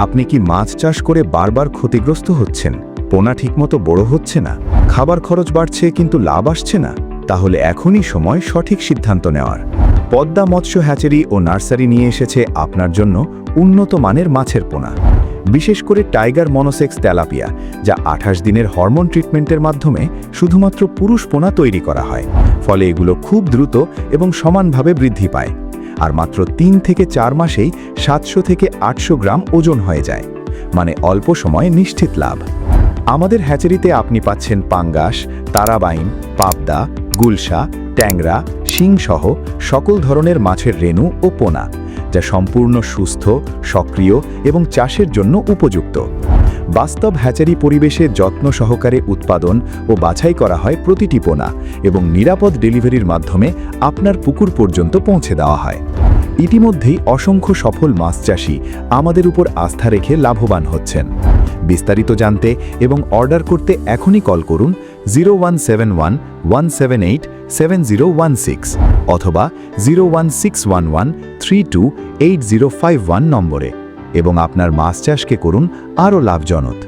আপনি কি মাছ চাষ করে বারবার ক্ষতিগ্রস্ত হচ্ছেন? পোনা ঠিকমতো বড় হচ্ছে না, খাবার খরচ বাড়ছে কিন্তু লাভ আসছে না? তাহলে এখনই সময় সঠিক সিদ্ধান্ত নেওয়ার। পদ্মা মৎস্য হ্যাচারি ও নার্সারি নিয়ে এসেছে আপনার জন্য উন্নত মানের মাছের পোনা, বিশেষ করে টাইগার মনোসেক্স তেলাপিয়া, যা 28 দিনের হরমোন ট্রিটমেন্টের মাধ্যমে শুধুমাত্র পুরুষ পোনা তৈরি করা হয়। ফলে এগুলো খুব দ্রুত এবং সমানভাবে বৃদ্ধি পায়, আর মাত্র 3 থেকে 4 মাসেই 700 থেকে 800 গ্রাম ওজন হয়ে যায়। মানে অল্প সময়ে নিশ্চিত লাভ। আমাদের হ্যাচারিতে আপনি পাচ্ছেন পাঙ্গাস, তারাবাইন, পাবদা, গুলশা, ট্যাংরা, শিংসহ সকল ধরনের মাছের রেণু ও পোনা, যা সম্পূর্ণ সুস্থ, সক্রিয় এবং চাষের জন্য উপযুক্ত। বাস্তব হ্যাচারি পরিবেশে যত্ন সহকারে উৎপাদন ও বাছাই করা হয় প্রতিটি পোনা, এবং নিরাপদ ডেলিভারির মাধ্যমে আপনার পুকুর পর্যন্ত পৌঁছে দেওয়া হয়। ইতিমধ্যেই অসংখ্য সফল মাছ চাষি আমাদের উপর আস্থা রেখে লাভবান হচ্ছেন। বিস্তারিত জানতে এবং অর্ডার করতে এখনই কল করুন 017117877016 অথবা 01611328051 নম্বরে, এবং আপনার মাছ চাষকে করুন আরও লাভজনক।